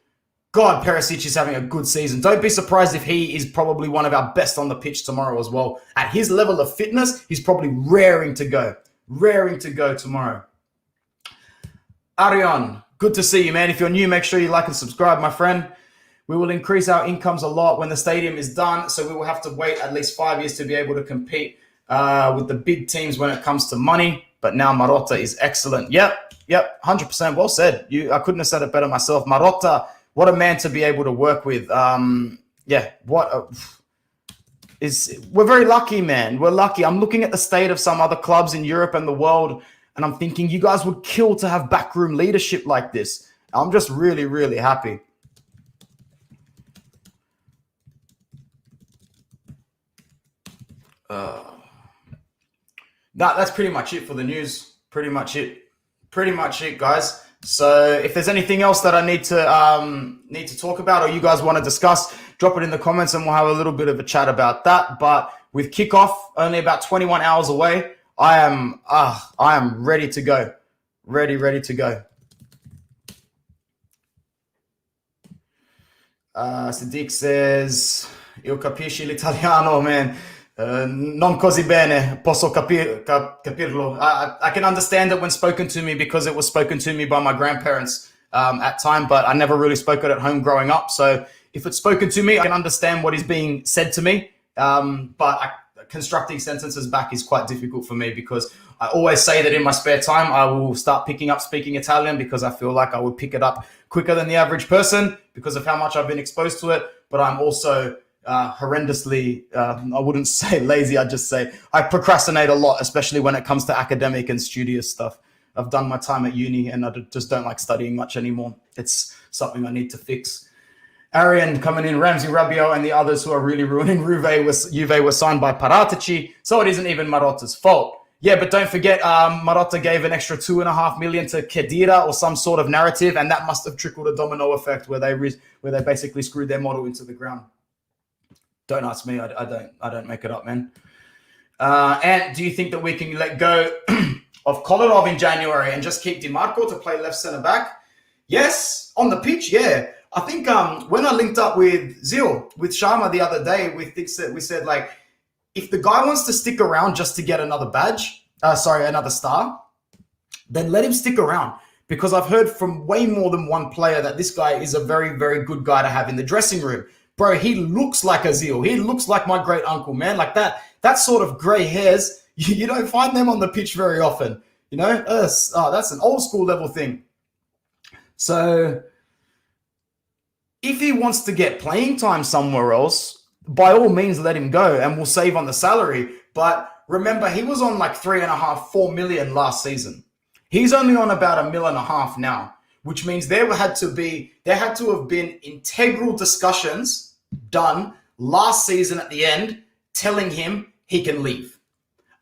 God, Perisic is having a good season. Don't be surprised if he is probably one of our best on the pitch tomorrow as well. At his level of fitness, he's probably raring to go. Raring to go tomorrow. Arion, good to see you, man. If you're new, make sure you like and subscribe, my friend. We will increase our incomes a lot when the stadium is done, so we will have to wait at least 5 years to be able to compete with the big teams when it comes to money. But now Marotta is excellent. Yep, 100%. Well said. I couldn't have said it better myself. Marotta, what a man to be able to work with. We're very lucky, man. We're lucky. I'm looking at the state of some other clubs in Europe and the world, and I'm thinking you guys would kill to have backroom leadership like this. I'm just really, really happy. That's pretty much it for the news. Pretty much it, guys. So if there's anything else that I need to talk about or you guys want to discuss, drop it in the comments and we'll have a little bit of a chat about that. But with kickoff only about 21 hours away, I am ready to go. Ready to go. Sadiq says, Io capisci l'italiano, man. Non così bene, posso capirlo. I can understand it when spoken to me because it was spoken to me by my grandparents at time, but I never really spoke it at home growing up. So if it's spoken to me, I can understand what is being said to me. But constructing sentences back is quite difficult for me because I always say that in my spare time, I will start picking up speaking Italian because I feel like I would pick it up quicker than the average person because of how much I've been exposed to it. But I'm also horrendously, I wouldn't say lazy, I'd just say I procrastinate a lot, especially when it comes to academic and studious stuff. I've done my time at uni and I just don't like studying much anymore. It's something I need to fix. Arian coming in, Ramsey, Rabiot, and the others who are really ruining Juve were signed by Paratici, so it isn't even Marotta's fault. Yeah, but don't forget, Marotta gave an extra $2.5 million to Khedira or some sort of narrative, and that must have trickled a domino effect where they basically screwed their model into the ground. Don't ask me. I don't make it up, man. And do you think that we can let go of Kolarov in January and just keep DiMarco to play left centre back? Yes, on the pitch, yeah. I think when I linked up with Sharma the other day, we said like, if the guy wants to stick around just to get another another star, then let him stick around. Because I've heard from way more than one player that this guy is a very, very good guy to have in the dressing room. Bro, he looks like Ozil. He looks like my great uncle, man. Like that sort of grey hairs, you don't find them on the pitch very often. You know, that's an old school level thing. So if he wants to get playing time somewhere else, by all means, let him go and we'll save on the salary. But remember, he was on like 3.5, 4 million last season. He's only on about $1.5 million now, which means there had to have been integral discussions done last season at the end telling him he can leave.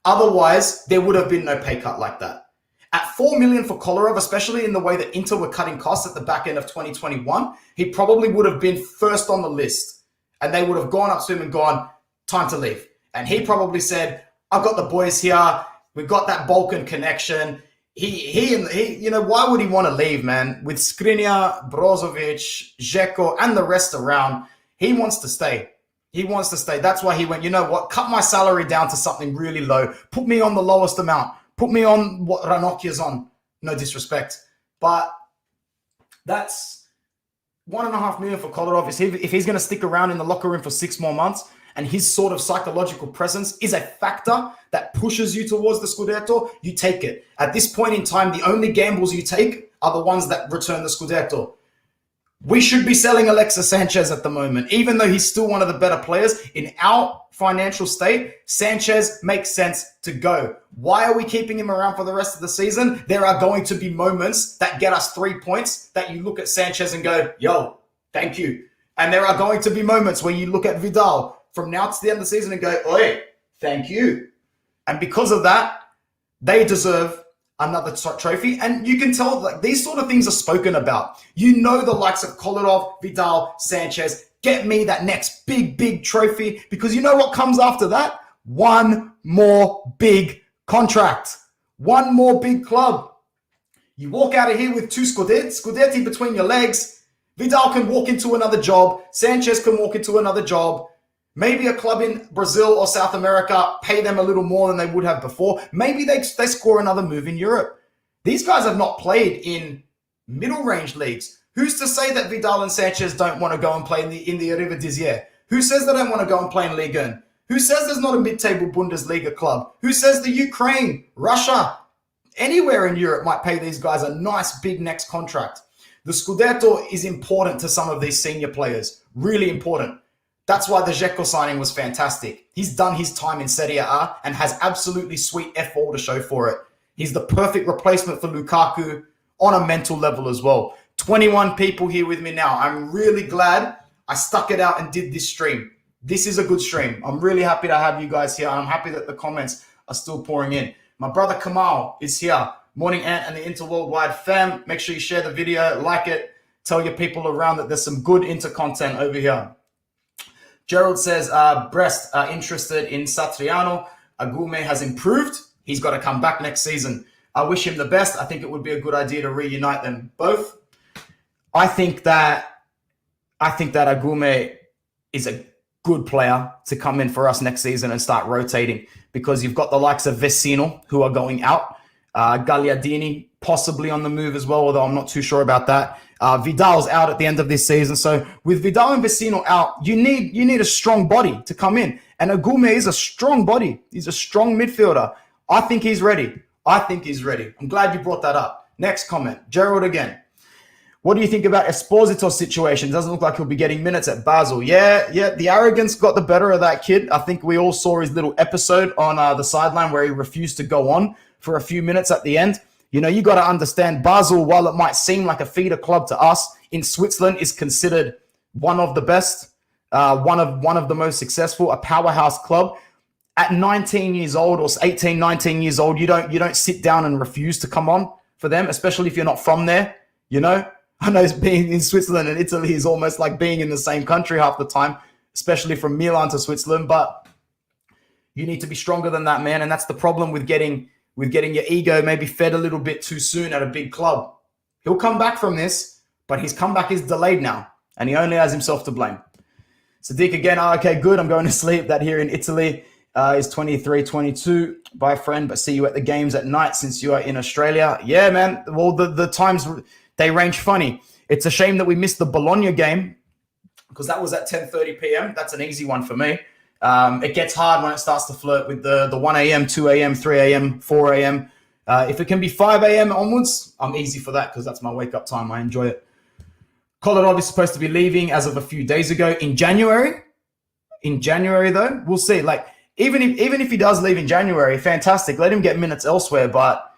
Otherwise, there would have been no pay cut like that. At $4 million for Kolarov, especially in the way that Inter were cutting costs at the back end of 2021, he probably would have been first on the list. And they would have gone up to him and gone, time to leave. And he probably said, I've got the boys here. We've got that Balkan connection. He, why would he want to leave, man? With Skriniar, Brozovic, Žeko, and the rest around, he wants to stay. He wants to stay. That's why he went, you know what? Cut my salary down to something really low. Put me on the lowest amount. Put me on what Ranocchia's on. No disrespect. But that's $1.5 million for Kolarov. If he's going to stick around in the locker room for 6 more months and his sort of psychological presence is a factor that pushes you towards the Scudetto, you take it. At this point in time, the only gambles you take are the ones that return the Scudetto. We should be selling Alexis Sanchez at the moment, even though he's still one of the better players. In our financial state, Sanchez makes sense to go. Why are we keeping him around for the rest of the season? There are going to be moments that get us 3 points that you look at Sanchez and go, yo, thank you. And there are going to be moments where you look at Vidal from now to the end of the season and go, oi, thank you. And because of that, they deserve another trophy. And you can tell like these sort of things are spoken about. You know, the likes of Kolarov, Vidal, Sanchez, get me that next big trophy, because you know what comes after that? One more big contract. One more big club. You walk out of here with 2 Scudetti between your legs. Vidal can walk into another job. Sanchez can walk into another job. Maybe a club in Brazil or South America pay them a little more than they would have before. Maybe they score another move in Europe. These guys have not played in middle range leagues. Who's to say that Vidal and Sanchez don't want to go and play in the Eredivisie? Who says they don't want to go and play in Liga 1? Who says there's not a mid-table Bundesliga club? Who says the Ukraine, Russia, anywhere in Europe might pay these guys a nice big next contract? The Scudetto is important to some of these senior players. Really important. That's why the Žeko signing was fantastic. He's done his time in Serie A and has absolutely sweet F4 to show for it. He's the perfect replacement for Lukaku on a mental level as well. 21 people here with me now. I'm really glad I stuck it out and did this stream. This is a good stream. I'm really happy to have you guys here. And I'm happy that the comments are still pouring in. My brother Kamal is here. Morning, Ant and the Inter Worldwide fam. Make sure you share the video, like it, tell your people around that there's some good Inter content over here. Gerald says, Brest are interested in Satriano. Agume has improved. He's got to come back next season. I wish him the best. I think it would be a good idea to reunite them both. I think that Agume is a good player to come in for us next season and start rotating, because you've got the likes of Vecino who are going out. Gagliardini possibly on the move as well, although I'm not too sure about that. Vidal's out at the end of this season. So with Vidal and Vecino out, you need a strong body to come in. And Agume is a strong body. He's a strong midfielder. I think he's ready. I'm glad you brought that up. Next comment. Gerald again. What do you think about Esposito's situation? Doesn't look like he'll be getting minutes at Basel. Yeah. The arrogance got the better of that kid. I think we all saw his little episode on the sideline where he refused to go on for a few minutes at the end. You know, you got to understand Basel, while it might seem like a feeder club to us, in Switzerland is considered one of the best, one of the most successful, a powerhouse club. At 19 years old or 18, 19 years old, you don't sit down and refuse to come on for them, especially if you're not from there. You know, I know being in Switzerland and Italy is almost like being in the same country half the time, especially from Milan to Switzerland. But you need to be stronger than that, man. And that's the problem with getting your ego maybe fed a little bit too soon at a big club. He'll come back from this, but his comeback is delayed now, and he only has himself to blame. Sadiq again, okay, good. I'm going to sleep. That here in Italy is 23:22. Bye, friend, but see you at the games at night since you are in Australia. Yeah, man. Well, the times, they range funny. It's a shame that we missed the Bologna game because that was at 10:30 p.m. That's an easy one for me. It gets hard when it starts to flirt with the 1 a.m., 2 a.m., 3 a.m., 4 a.m. If it can be 5 a.m. onwards, I'm easy for that because that's my wake-up time. I enjoy it. Kolarov is supposed to be leaving as of a few days ago in January. In January, though, we'll see. Like, even if he does leave in January, fantastic. Let him get minutes elsewhere. But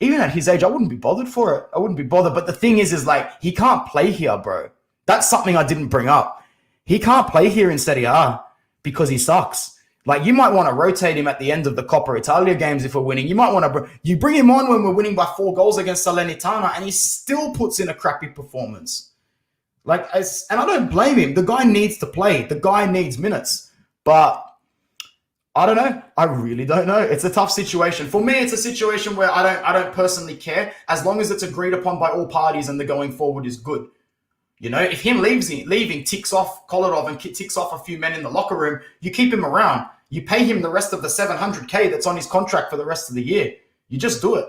even at his age, I wouldn't be bothered for it. I wouldn't be bothered. But the thing is like, he can't play here, bro. That's something I didn't bring up. He can't play here in Serie A because he sucks. Like, you might want to rotate him at the end of the Coppa Italia games if we're winning. You might want to, you bring him on when we're winning by 4 goals against Salernitana, and he still puts in a crappy performance. Like, and I don't blame him. The guy needs to play. The guy needs minutes. But I don't know. I really don't know. It's a tough situation. For me, it's a situation where I don't personally care, as long as it's agreed upon by all parties and the going forward is good. You know, if him leaving ticks off Kolarov and ticks off a few men in the locker room, you keep him around. You pay him the rest of the $700K that's on his contract for the rest of the year. You just do it.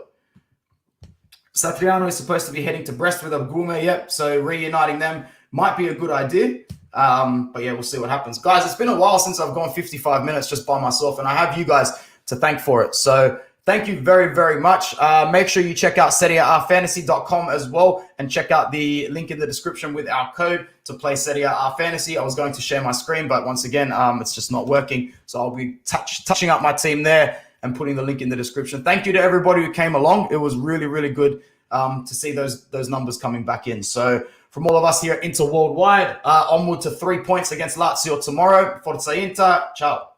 Satriano is supposed to be heading to Brest with Abgume. Yep, so reuniting them might be a good idea. But yeah, we'll see what happens. Guys, it's been a while since I've gone 55 minutes just by myself, and I have you guys to thank for it. So thank you very, very much. Make sure you check out SerieAfantasy.com as well, and check out the link in the description with our code to play Serie A Fantasy. I was going to share my screen, but once again, it's just not working. So I'll be touching up my team there and putting the link in the description. Thank you to everybody who came along. It was really, really good to see those numbers coming back in. So from all of us here at Inter Worldwide, onward to 3 points against Lazio tomorrow. Forza Inter. Ciao.